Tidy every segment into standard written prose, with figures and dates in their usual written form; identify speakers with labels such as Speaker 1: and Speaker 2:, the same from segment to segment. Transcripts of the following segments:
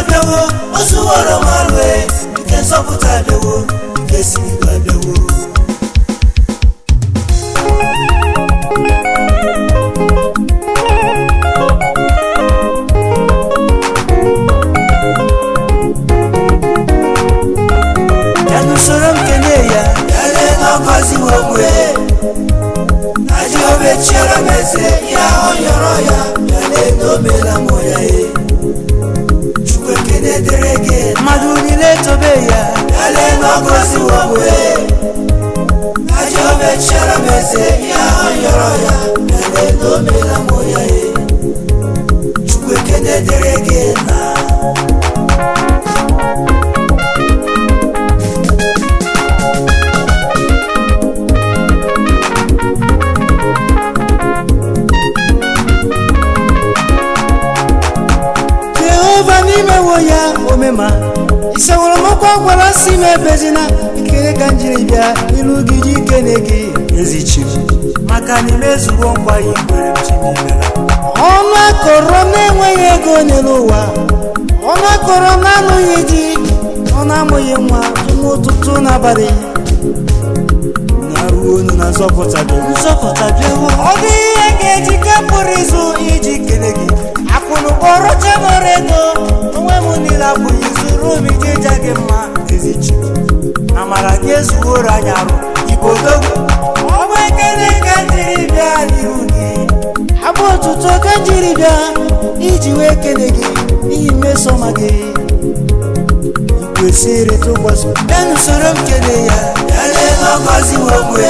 Speaker 1: bịawo ozuworo marwe nke nzọpụta bịawo nke si n'igwe bịawo ya n'usoro nkene ya yale n'ọgọzi wogwe na Jehova echiere m eze ya ọ yọrọ ya yale n'omela mụ ya mmadụ niile tobe ya yale n'ọgọzi wogwe na Jehova echiere m eze ya ọ yọrọ ya yale n'omela mụ ya Chukwu ekene dịrị gị na ya omema iseworo mokwa gwara si mebezina ikere ka njiri bịa ilu gị ji kene gị ezichi maka na imezugo nkwa ya ikwere m Chineke ọnụ akọrọ na-enweghị ego n'elu ụwa ọnụ akọrọ na-anụghị di ọ na-amụghị nwa tụmụ ụtụtụ n'abalị na-arụ onu na nzọpụta bịawo ọ dị ihe ga-eji kapụrụ izu iji kene gị akwụnụ kpọrọ chenọrọ ego onwe m niile abụghị zuru omi gị ja gị mma ezichi amara gị ezuworo anya arụ igbo dogwu ọ bụ ekele ka njiri bịa n'ihu gị abụ otuto ka njiri bịa iji wee kele gị n'ihi mmesoma gị ikwesịrị tụkwasị bịa n'usoro m kele ya yale n'ọgọzi wogwe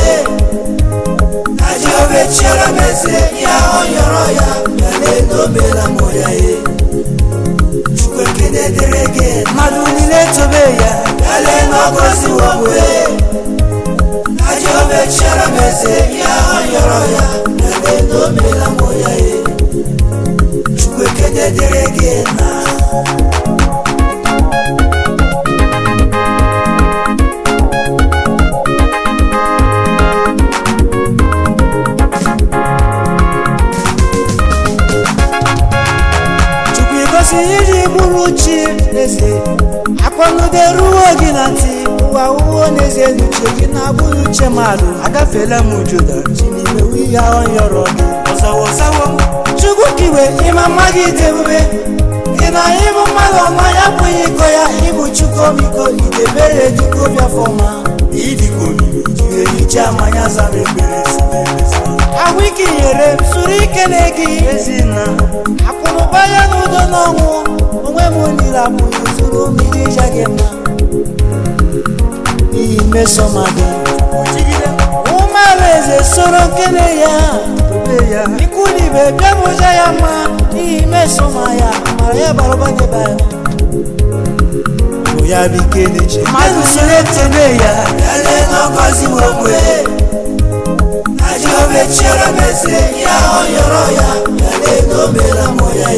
Speaker 1: na Jehova echiere m eze ya ọ yọrọ ya yale n'omela mụ ya Chukwu ekene dịrị gị mmadụ niile tobe ya yale n'ọgọzi wogwe na Jehova echiere m eze ya ọ yọrọ ya yale n'omela mụ ya Chukwu ekene dịrị gị na iji bụrụ chi n'eze akpọnude ruo gị na ntị ụwa uwe n'eze n'uche gị na-abụghị uche mmadụ agafela m Juda chinimewu ihe ahụ yọrọ gị ọzọwọzawo Chukwu kiwe ịma mma gị dị ebube gị na ịbụ mmadụ ọma ya bụghị iko ya ịbụ Chukwu omiko idebere dịka obi afọma ịdịka omimi jiri ehicha mmanya zara ekpere ahụike nyere m suru ike na gị ezinna akwụnụba ya n'udo n'ọnwụ onwe m niile abụghị zuru mmiri ja gị mma n'ihi mmesoma gị ụmụala eze soro nkene ya ikwu na ibe bịa bụja ya mma n'ihi mmesoma ya mara ya bara ụba gị bara ya bụ ike na-eche mmadụ soro ekene ya yale n'ọgọzi wogwe na Jehova echiere m eze ya ọ yọrọ ya yale n'omela mụ ya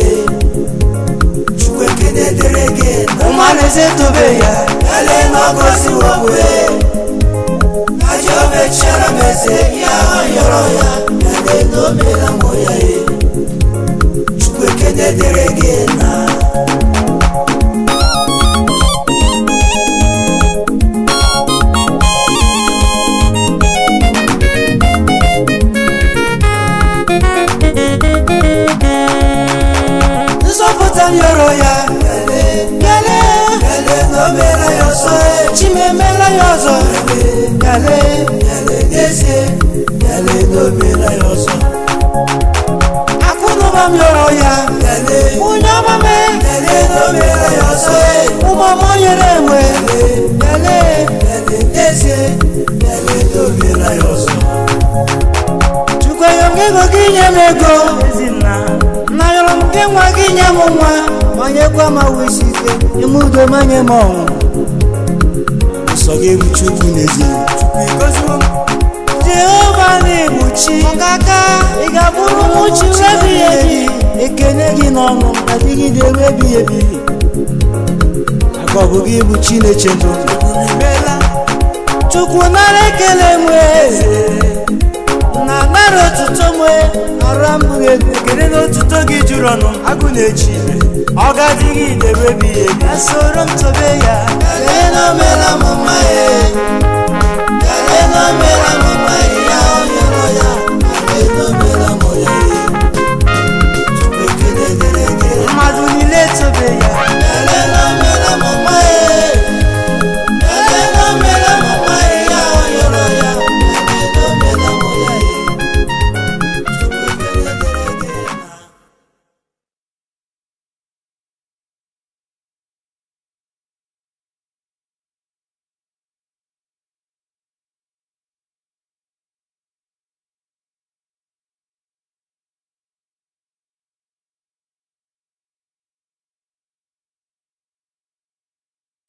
Speaker 1: Chukwu ekene dịrị gị ụmụala eze tobe ya yale n'ọgọzi wogwe na Jehova echiere m eze ya ọ yọrọ ya yale n'omela mụ ya Chukwu ekene dịrị gị na yọrọ ya yale n'omela ya ọzọ chimemela ya ọzọ yale n'ezie yale n'omela ya ọzọ akwụnụba m yọrọ ya nwunye ọma m yale n'omela ya ọzọ ụmụọma nyere enwe yale n'ezie yale n'omela ya ọzọ Chukwu ego gị nye m ego na yọrọ m gị nwa gị nye m nwa onye gwa ma wisi ike ime udo manye m ọnwụ nsọ gị bụ Chukwu n'ezie Jehova na-egbochi ọkaka ị ga-abụrụ m chi ebighị ebi ekene gị n'ọnụ adịgide ebighị ebi aka ọ bụ gị bụ Chineke ndụ Chukwu nara ekele nwe na nara otuto nwe ara mbụghị ekele na otuto gị juru ọnụ agụ na-echi ọgadịgide webi ebi asoro m tobe ya
Speaker 2: Galeno mela mama e, galeno mela mama